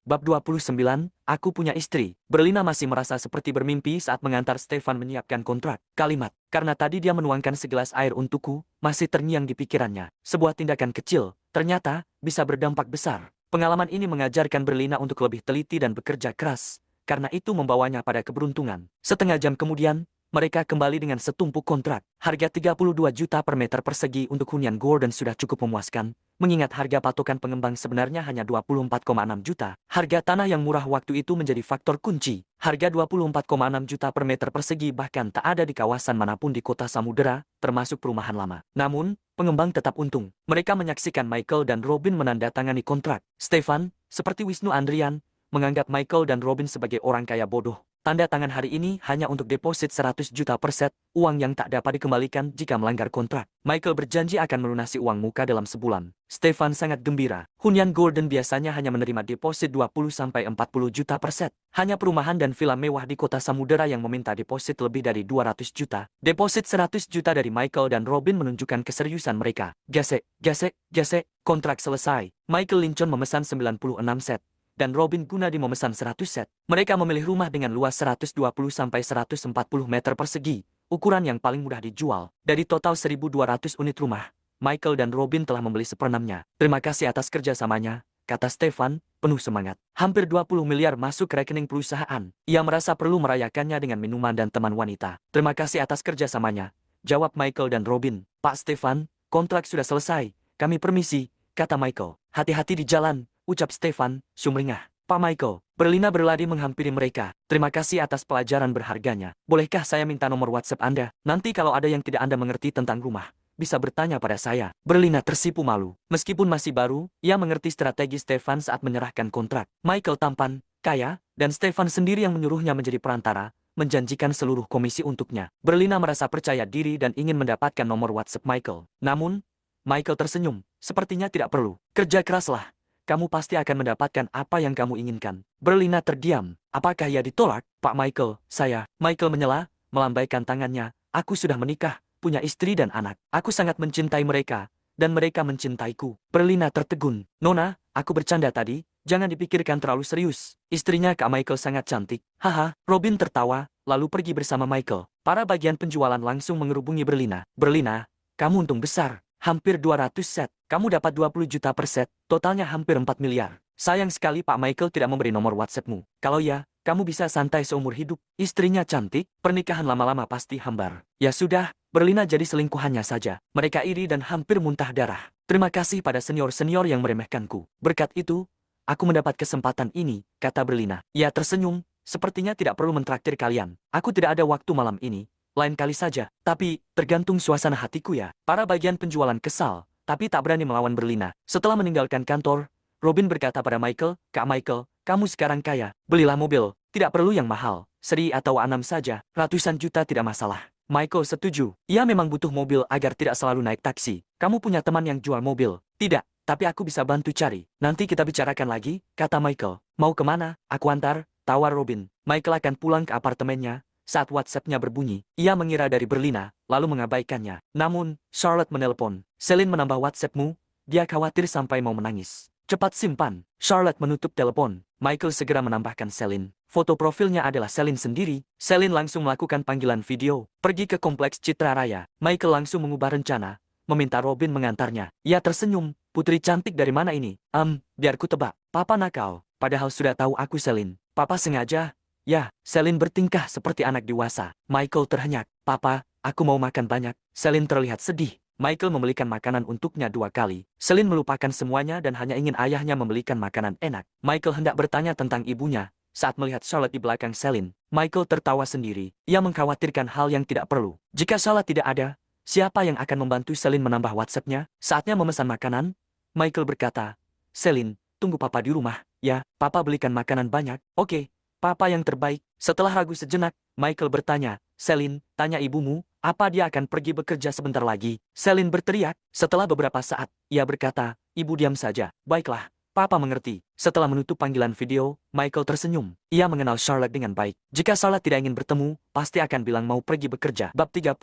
Bab 29, aku punya istri. Berlina masih merasa seperti bermimpi saat mengantar Stefan menyiapkan kontrak. Kalimat, karena tadi dia menuangkan segelas air untukku, masih terngiang di pikirannya. Sebuah tindakan kecil, ternyata, bisa berdampak besar. Pengalaman ini mengajarkan Berlina untuk lebih teliti dan bekerja keras, karena itu membawanya pada keberuntungan. Setengah jam kemudian, mereka kembali dengan setumpuk kontrak. Harga 32 juta per meter persegi untuk hunian Gordon sudah cukup memuaskan. Mengingat harga patokan pengembang sebenarnya hanya 24,6 juta, harga tanah yang murah waktu itu menjadi faktor kunci. Harga 24,6 juta per meter persegi bahkan tak ada di kawasan manapun di kota Samudera, termasuk perumahan lama. Namun, pengembang tetap untung. Mereka menyaksikan Michael dan Robin menandatangani kontrak. Stefan, seperti Wisnu Andrian, menganggap Michael dan Robin sebagai orang kaya bodoh. Tanda tangan hari ini hanya untuk deposit 100 juta per set, uang yang tak dapat dikembalikan jika melanggar kontrak. Michael berjanji akan melunasi uang muka dalam sebulan. Stefan sangat gembira. Hunian Gordon biasanya hanya menerima deposit 20-40 juta per set. Hanya perumahan dan villa mewah di kota Samudera yang meminta deposit lebih dari 200 juta. Deposit 100 juta dari Michael dan Robin menunjukkan keseriusan mereka. Gesek, gesek, gesek, kontrak selesai. Michael Lincoln memesan 96 set. Dan Robin Gunadi memesan 100 set. Mereka memilih rumah dengan luas 120-140 meter persegi, ukuran yang paling mudah dijual. Dari total 1.200 unit rumah, Michael dan Robin telah membeli seperenamnya. Terima kasih atas kerjasamanya, kata Stefan, penuh semangat. Hampir 20 miliar masuk ke rekening perusahaan. Ia merasa perlu merayakannya dengan minuman dan teman wanita. Terima kasih atas kerjasamanya, jawab Michael dan Robin. Pak Stefan, kontrak sudah selesai. Kami permisi, kata Michael. Hati-hati di jalan, ucap Stefan, sumringah. Pak Michael, Berlina berlari menghampiri mereka. Terima kasih atas pelajaran berharganya. Bolehkah saya minta nomor WhatsApp Anda? Nanti kalau ada yang tidak Anda mengerti tentang rumah, bisa bertanya pada saya. Berlina tersipu malu. Meskipun masih baru, ia mengerti strategi Stefan saat menyerahkan kontrak. Michael tampan, kaya, dan Stefan sendiri yang menyuruhnya menjadi perantara, menjanjikan seluruh komisi untuknya. Berlina merasa percaya diri dan ingin mendapatkan nomor WhatsApp Michael. Namun, Michael tersenyum. Sepertinya tidak perlu. Kerja keraslah. Kamu pasti akan mendapatkan apa yang kamu inginkan. Berlina terdiam. Apakah ia ditolak? Pak Michael, saya. Michael menyela, melambaikan tangannya. Aku sudah menikah, punya istri dan anak. Aku sangat mencintai mereka, dan mereka mencintaiku. Berlina tertegun. Nona, aku bercanda tadi, jangan dipikirkan terlalu serius. Istrinya Kak Michael sangat cantik. Haha, Robin tertawa, lalu pergi bersama Michael. Para bagian penjualan langsung mengerubungi Berlina. Berlina, kamu untung besar. Hampir 200 set. Kamu dapat 20 juta per set, totalnya hampir 4 miliar. Sayang sekali Pak Michael tidak memberi nomor WhatsAppmu. Kalau ya, kamu bisa santai seumur hidup. Istrinya cantik, pernikahan lama-lama pasti hambar. Ya sudah, Berlina jadi selingkuhannya saja. Mereka iri dan hampir muntah darah. Terima kasih pada senior-senior yang meremehkanku. Berkat itu, aku mendapat kesempatan ini, kata Berlina. Ia tersenyum, sepertinya tidak perlu mentraktir kalian. Aku tidak ada waktu malam ini. Lain kali saja. Tapi, tergantung suasana hatiku ya. Para bagian penjualan kesal, tapi tak berani melawan Berlina. Setelah meninggalkan kantor, Robin berkata pada Michael, Kak Michael, kamu sekarang kaya. Belilah mobil. Tidak perlu yang mahal. Seri atau A6 saja. Ratusan juta tidak masalah. Michael setuju. Ia memang butuh mobil agar tidak selalu naik taksi. Kamu punya teman yang jual mobil? Tidak, tapi aku bisa bantu cari. Nanti kita bicarakan lagi, kata Michael. Mau kemana? Aku antar, tawar Robin. Michael akan pulang ke apartemennya. Saat WhatsApp-nya berbunyi, ia mengira dari Berlina, lalu mengabaikannya. Namun, Charlotte menelpon. Celine menambah WhatsApp-mu, dia khawatir sampai mau menangis. Cepat simpan. Charlotte menutup telepon. Michael segera menambahkan Celine. Foto profilnya adalah Celine sendiri. Celine langsung melakukan panggilan video. Pergi ke kompleks Citra Raya. Michael langsung mengubah rencana, meminta Robin mengantarnya. Ia tersenyum. Putri cantik dari mana ini? Biar ku tebak. Papa nakal. Padahal sudah tahu aku Celine. Papa sengaja. Ya, Celine bertingkah seperti anak dewasa. Michael terhenyak. Papa, aku mau makan banyak. Celine terlihat sedih. Michael membelikan makanan untuknya 2 kali. Celine melupakan semuanya dan hanya ingin ayahnya membelikan makanan enak. Michael hendak bertanya tentang ibunya. Saat melihat Charlotte di belakang Celine, Michael tertawa sendiri. Ia mengkhawatirkan hal yang tidak perlu. Jika Charlotte tidak ada, siapa yang akan membantu Celine menambah WhatsApp-nya? Saatnya memesan makanan, Michael berkata, Celine, tunggu papa di rumah. Ya, papa belikan makanan banyak. Oke. Papa yang terbaik. Setelah ragu sejenak, Michael bertanya, Celine, tanya ibumu, apa dia akan pergi bekerja sebentar lagi? Celine berteriak. Setelah beberapa saat, ia berkata, ibu diam saja. Baiklah, papa mengerti. Setelah menutup panggilan video, Michael tersenyum. Ia mengenal Charlotte dengan baik. Jika Charlotte tidak ingin bertemu, pasti akan bilang mau pergi bekerja. Bab 30,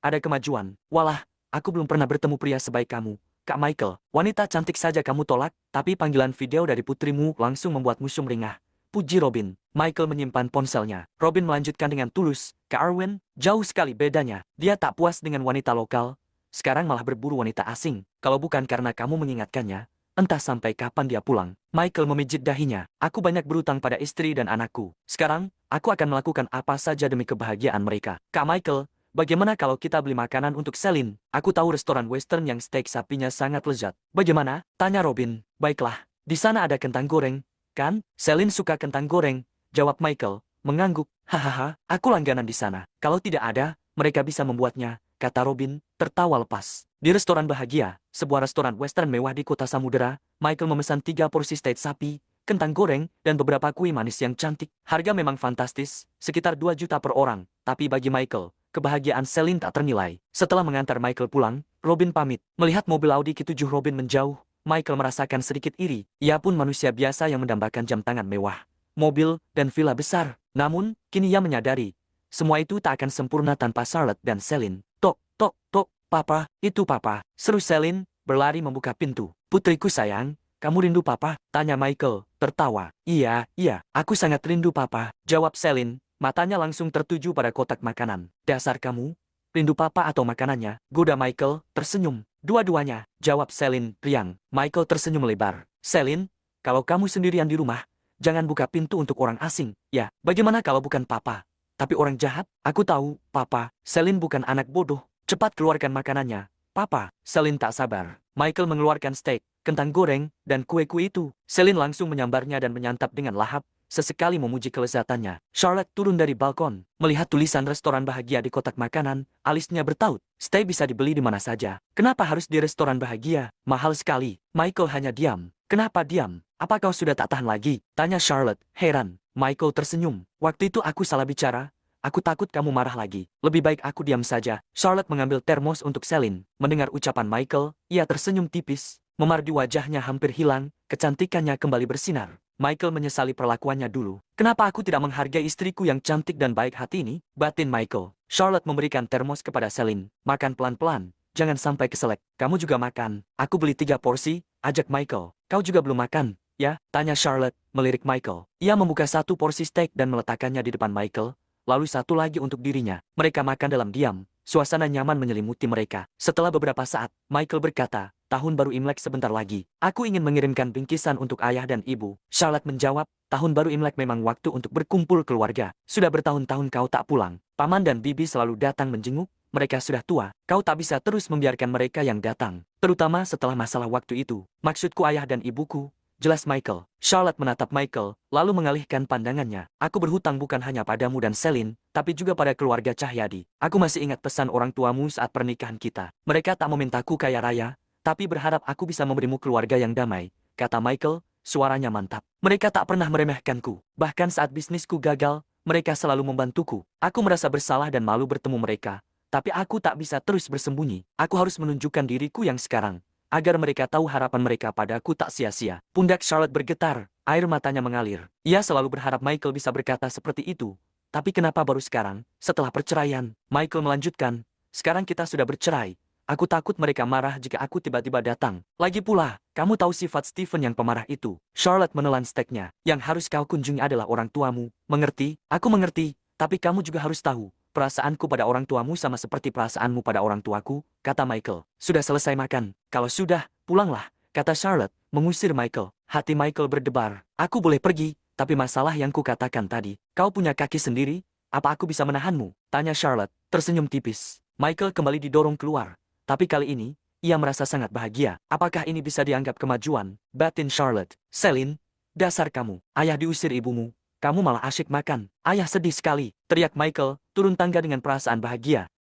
ada kemajuan. Walah, aku belum pernah bertemu pria sebaik kamu. Kak Michael, wanita cantik saja kamu tolak, tapi panggilan video dari putrimu langsung membuatmu sumringah. Puji Robin. Michael menyimpan ponselnya. Robin melanjutkan dengan tulus, Kak Arwen, jauh sekali bedanya. Dia tak puas dengan wanita lokal. Sekarang malah berburu wanita asing. Kalau bukan karena kamu mengingatkannya, entah sampai kapan dia pulang. Michael memijit dahinya. Aku banyak berutang pada istri dan anakku. Sekarang, aku akan melakukan apa saja demi kebahagiaan mereka. Kak Michael, bagaimana kalau kita beli makanan untuk Celine? Aku tahu restoran western yang steak sapinya sangat lezat. Bagaimana? Tanya Robin. Baiklah, di sana ada kentang goreng, kan? Celine suka kentang goreng, jawab Michael, mengangguk. Hahaha, aku langganan di sana. Kalau tidak ada, mereka bisa membuatnya, kata Robin, tertawa lepas. Di restoran bahagia, sebuah restoran western mewah di kota Samudera, Michael memesan 3 porsi steak sapi, kentang goreng, dan beberapa kue manis yang cantik. Harga memang fantastis, sekitar 2 juta per orang, tapi bagi Michael, kebahagiaan Celine tak ternilai. Setelah mengantar Michael pulang, Robin pamit. Melihat mobil Audi Q7 Robin menjauh, Michael merasakan sedikit iri. Ia pun manusia biasa yang mendambakan jam tangan mewah, mobil, dan villa besar. Namun, kini ia menyadari, semua itu tak akan sempurna tanpa Charlotte dan Celine. Tok, tok, tok, papa, itu papa, seru Celine, berlari membuka pintu. Putriku sayang, kamu rindu papa? Tanya Michael, tertawa. Iya, aku sangat rindu papa, jawab Celine, matanya langsung tertuju pada kotak makanan. Dasar kamu, rindu papa atau makanannya? Goda Michael, tersenyum. Dua-duanya, jawab Celine, riang. Michael tersenyum lebar. Celine, kalau kamu sendirian di rumah, jangan buka pintu untuk orang asing. Ya, bagaimana kalau bukan papa? Tapi orang jahat? Aku tahu, papa. Celine bukan anak bodoh. Cepat keluarkan makanannya. Papa, Celine tak sabar. Michael mengeluarkan steak, kentang goreng, dan kue-kue itu. Celine langsung menyambarnya dan menyantap dengan lahap, sesekali memuji kelezatannya. Charlotte turun dari balkon, melihat tulisan restoran bahagia di kotak makanan, alisnya bertaut. Steak bisa dibeli di mana saja. Kenapa harus di restoran bahagia? Mahal sekali. Michael hanya diam. Kenapa diam? Apa kau sudah tak tahan lagi? Tanya Charlotte, heran. Michael tersenyum. Waktu itu aku salah bicara. Aku takut kamu marah lagi. Lebih baik aku diam saja. Charlotte mengambil termos untuk Celine. Mendengar ucapan Michael, ia tersenyum tipis. Memar di wajahnya hampir hilang, kecantikannya kembali bersinar. Michael menyesali perlakuannya dulu. Kenapa aku tidak menghargai istriku yang cantik dan baik hati ini? Batin Michael. Charlotte memberikan termos kepada Celine. Makan pelan-pelan. Jangan sampai keselak. Kamu juga makan. Aku beli 3 porsi, ajak Michael. Kau juga belum makan, ya? Tanya Charlotte, melirik Michael. Ia membuka 1 porsi steak dan meletakkannya di depan Michael, lalu 1 lagi untuk dirinya. Mereka makan dalam diam. Suasana nyaman menyelimuti mereka. Setelah beberapa saat, Michael berkata, tahun baru Imlek sebentar lagi. Aku ingin mengirimkan bingkisan untuk ayah dan ibu. Charlotte menjawab, tahun baru Imlek memang waktu untuk berkumpul keluarga. Sudah bertahun-tahun kau tak pulang. Paman dan bibi selalu datang menjenguk. Mereka sudah tua. Kau tak bisa terus membiarkan mereka yang datang. Terutama setelah masalah waktu itu. Maksudku ayah dan ibuku. Jelas Michael. Charlotte menatap Michael, lalu mengalihkan pandangannya. Aku berhutang bukan hanya padamu dan Celine, tapi juga pada keluarga Cahyadi. Aku masih ingat pesan orang tuamu saat pernikahan kita. Mereka tak memintaku kaya raya, tapi berharap aku bisa memberimu keluarga yang damai, kata Michael, suaranya mantap. Mereka tak pernah meremehkanku. Bahkan saat bisnisku gagal, mereka selalu membantuku. Aku merasa bersalah dan malu bertemu mereka. Tapi aku tak bisa terus bersembunyi. Aku harus menunjukkan diriku yang sekarang, agar mereka tahu harapan mereka padaku tak sia-sia. Pundak Charlotte bergetar, air matanya mengalir. Ia selalu berharap Michael bisa berkata seperti itu. Tapi kenapa baru sekarang, setelah perceraian? Michael melanjutkan, sekarang kita sudah bercerai. Aku takut mereka marah jika aku tiba-tiba datang. Lagi pula, kamu tahu sifat Stephen yang pemarah itu. Charlotte menelan steaknya. Yang harus kau kunjungi adalah orang tuamu. Mengerti? Aku mengerti, tapi kamu juga harus tahu. Perasaanku pada orang tuamu sama seperti perasaanmu pada orang tuaku, kata Michael. Sudah selesai makan. Kalau sudah, pulanglah, kata Charlotte, mengusir Michael. Hati Michael berdebar. Aku boleh pergi, tapi masalah yang kukatakan tadi. Kau punya kaki sendiri, apa aku bisa menahanmu? Tanya Charlotte, tersenyum tipis. Michael kembali didorong keluar. Tapi kali ini, ia merasa sangat bahagia. Apakah ini bisa dianggap kemajuan? Batin Charlotte. Celine, dasar kamu. Ayah diusir ibumu. Kamu malah asyik makan. Ayah sedih sekali, teriak Michael, turun tangga dengan perasaan bahagia.